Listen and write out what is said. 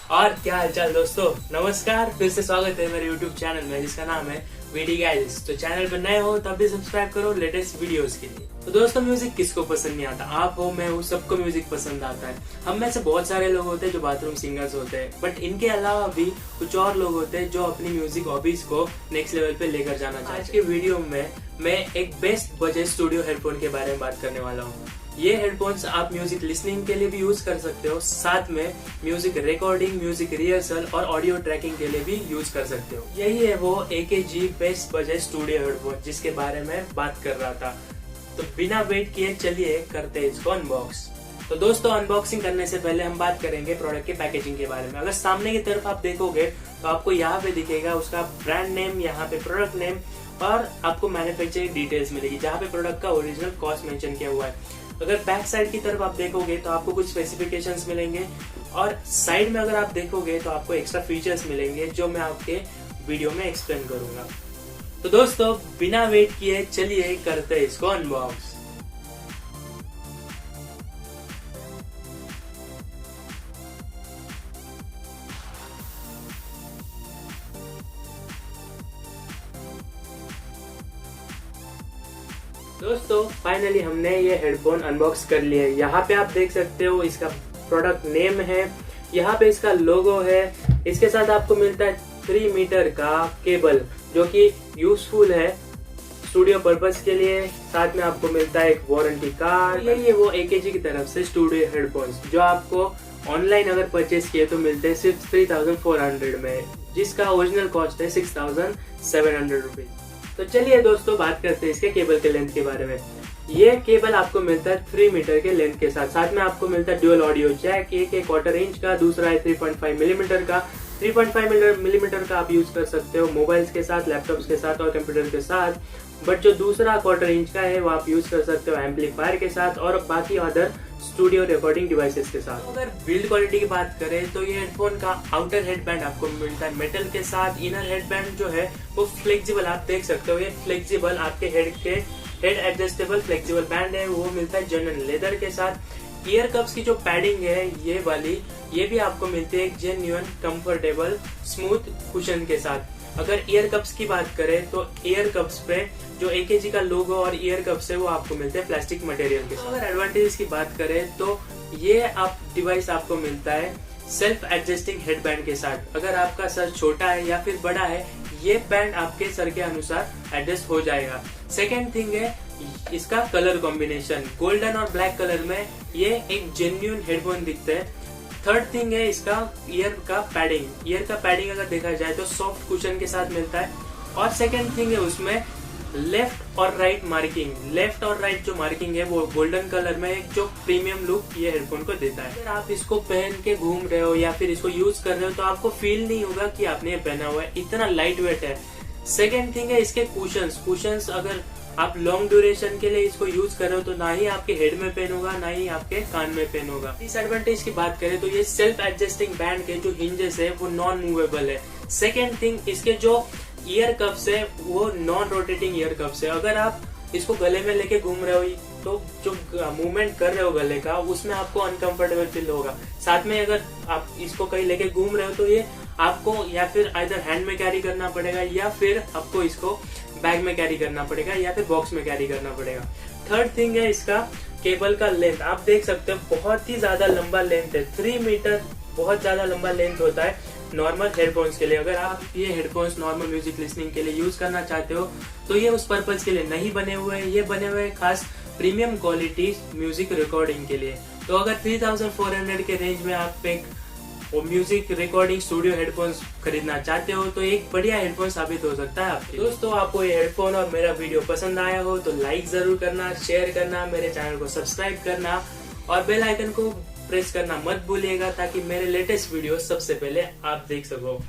और क्या हालचाल दोस्तों, नमस्कार। फिर से स्वागत है मेरे YouTube चैनल में जिसका नाम है video.If। तो चैनल पर नए हो तब भी सब्सक्राइब करो लेटेस्ट वीडियोस के लिए। तो दोस्तों, म्यूजिक किसको पसंद नहीं आता? आप हो, मैं हूँ, सबको म्यूजिक पसंद आता है। हम में से बहुत सारे लोग होते हैं जो बाथरूम सिंगर्स होते हैं, बट इनके अलावा भी कुछ और लोग होते हैं जो अपनी म्यूजिक हॉबीज को नेक्स्ट लेवल पे लेकर जाना चाहते हैं। आज के वीडियो में मैं एक बेस्ट बजट स्टूडियो हेडफोन के बारे में बात करने वाला हूँ। ये हेडफोन्स आप म्यूजिक लिसनिंग के लिए भी यूज कर सकते हो, साथ में म्यूजिक रिकॉर्डिंग, म्यूजिक रिहर्सल और ऑडियो ट्रैकिंग के लिए भी यूज कर सकते हो। यही है वो AKG best budget studio headphone जिसके बारे में बात कर रहा था। तो बिना वेट किए चलिए करते हैं इसको अनबॉक्स। तो दोस्तों, अनबॉक्सिंग करने से पहले हम बात करेंगे प्रोडक्ट के पैकेजिंग के बारे में। अगर सामने की तरफ आप देखोगे तो आपको यहाँ पे दिखेगा उसका ब्रांड नेम, यहाँ पे प्रोडक्ट नेम और आपको मैन्युफैक्चरिंग डिटेल्स मिलेगी जहाँ पे प्रोडक्ट का ओरिजिनल कॉस्ट मेंशन किया हुआ है। अगर बैक साइड की तरफ आप देखोगे तो आपको कुछ स्पेसिफिकेशंस मिलेंगे और साइड में अगर आप देखोगे तो आपको एक्स्ट्रा फीचर्स मिलेंगे जो मैं आपके वीडियो में एक्सप्लेन करूंगा। तो दोस्तों, बिना वेट किए चलिए करते हैं इसको अनबॉक्स। दोस्तों, फाइनली हमने ये हेडफोन अनबॉक्स कर लिया है। यहाँ पे आप देख सकते हो इसका प्रोडक्ट नेम है, यहाँ पे इसका लोगो है। इसके साथ आपको मिलता है 3 मीटर का केबल जो कि यूजफुल है स्टूडियो पर्पस के लिए। साथ में आपको मिलता है एक वारंटी कार्ड। ये वो AKG की तरफ से स्टूडियो हेडफोन्स जो आपको ऑनलाइन अगर परचेस किए तो मिलते हैं सिर्फ 3400 में, जिसका ओरिजिनल कॉस्ट है 6700 रुपीज। तो चलिए दोस्तों, बात करते हैं इसके केबल के लेंथ के बारे में। ये केबल आपको मिलता है 3 मीटर के लेंथ के साथ में आपको मिलता है ड्यूअल ऑडियो जैक, एक 1/4 इंच का, दूसरा है 3.5 मिलीमीटर का। 3.5 मिलीमीटर का आप यूज कर सकते हो मोबाइल्स के साथ, लैपटॉप्स के साथ और कंप्यूटर के साथ, बट जो दूसरा 1/4 इंच का है वो आप यूज कर सकते हो एम्पलीफायर के साथ और बाकी अदर स्टूडियो रिकॉर्डिंग डिवाइसेस के साथ। अगर बिल्ड क्वालिटी की बात करें तो ये हेडफोन का आउटर हेडबैंड आपको मिलता है मेटल के साथ। इनर हेडबैंड जो है वो फ्लेक्सिबल, आप देख सकते हो ये फ्लेक्सिबल आपके हेड एडजस्टेबल फ्लेक्सिबल बैंड है, वो मिलता है जेन्युइन लेदर के साथ। ईयर कप्स की जो पैडिंग है ये वाली, ये भी आपको मिलती है एक जेन्युइन कंफर्टेबल स्मूथ कुशन के साथ। अगर ईयर कप्स की बात करें तो ईयर कप्स पे जो AKG का लोगो और ईयर कप्स है वो आपको मिलते हैं प्लास्टिक मटेरियल के साथ। अगर एडवांटेज की बात करें तो ये डिवाइस आपको मिलता है सेल्फ एडजस्टिंग हेडबैंड के साथ। अगर आपका सर छोटा है या फिर बड़ा है, ये बैंड आपके सर के अनुसार एडजस्ट हो जाएगा। सेकेंड थिंग है इसका कलर कॉम्बिनेशन, गोल्डन और ब्लैक कलर में ये एक जेन्युइन हेडफोन दिखते हैं। थर्ड थिंग है इसका ईयर का पैडिंग। ईयर का पैडिंग अगर देखा जाए तो सॉफ्ट कुशन के साथ मिलता है। और सेकेंड थिंग है उसमें लेफ्ट और राइट मार्किंग। लेफ्ट और राइट जो मार्किंग है वो गोल्डन कलर में एक जो प्रीमियम लुक ये हेडफोन को देता है। अगर आप इसको पहन के घूम रहे हो या फिर इसको यूज कर रहे हो तो आपको फील नहीं होगा कि आपने ये पहना हुआ है, इतना लाइट वेट है। सेकेंड थिंग है इसके कुशंस अगर आप लॉन्ग ड्यूरेशन के लिए इसको यूज कर रहे हो तो ना ही आपके हेड में पेन होगा ना ही आपके कान में पेन होगा। डिसएडवांटेज की बात करें तो ये सेल्फ एडजस्टिंग बैंड के जो हिंजेस है वो नॉन मूवेबल है। सेकेंड थिंग, इसके जो ईयर कप्स है वो नॉन रोटेटिंग ईयर कप्स है। अगर आप इसको गले में लेके घूम रहे हो तो जो मूवमेंट कर रहे हो गले का उसमें आपको अनकंफर्टेबल फील होगा। साथ में अगर आप इसको कहीं लेके घूम रहे हो तो ये आपको या फिर आइदर हैंड में कैरी करना पड़ेगा या फिर आपको इसको बैग में कैरी करना पड़ेगा या फिर बॉक्स में कैरी करना पड़ेगा। थर्ड थिंग है इसका केबल का लेंथ। आप देख सकते हो बहुत ही ज्यादा लंबा लेंथ है, 3 मीटर बहुत ज्यादा लंबा लेंथ होता है नॉर्मल हेडफोन्स के लिए। अगर आप ये हेडफोन्स नॉर्मल म्यूजिक लिसनिंग के लिए यूज करना चाहते हो तो ये उस पर्पज के लिए नहीं बने हुए हैं। ये बने हुए हैं खास प्रीमियम क्वालिटी म्यूजिक रिकॉर्डिंग के लिए। तो अगर 3400 के रेंज में आप एक म्यूजिक रिकॉर्डिंग स्टूडियो हेडफोन्स खरीदना चाहते हो तो एक बढ़िया हेडफोन साबित हो सकता है आपके। दोस्तों, आपको ये हेडफोन और मेरा वीडियो पसंद आया हो तो लाइक जरूर करना, शेयर करना, मेरे चैनल को सब्सक्राइब करना और बेल आइकन को प्रेस करना मत भूलिएगा ताकि मेरे लेटेस्ट वीडियो सबसे पहले आप देख सको।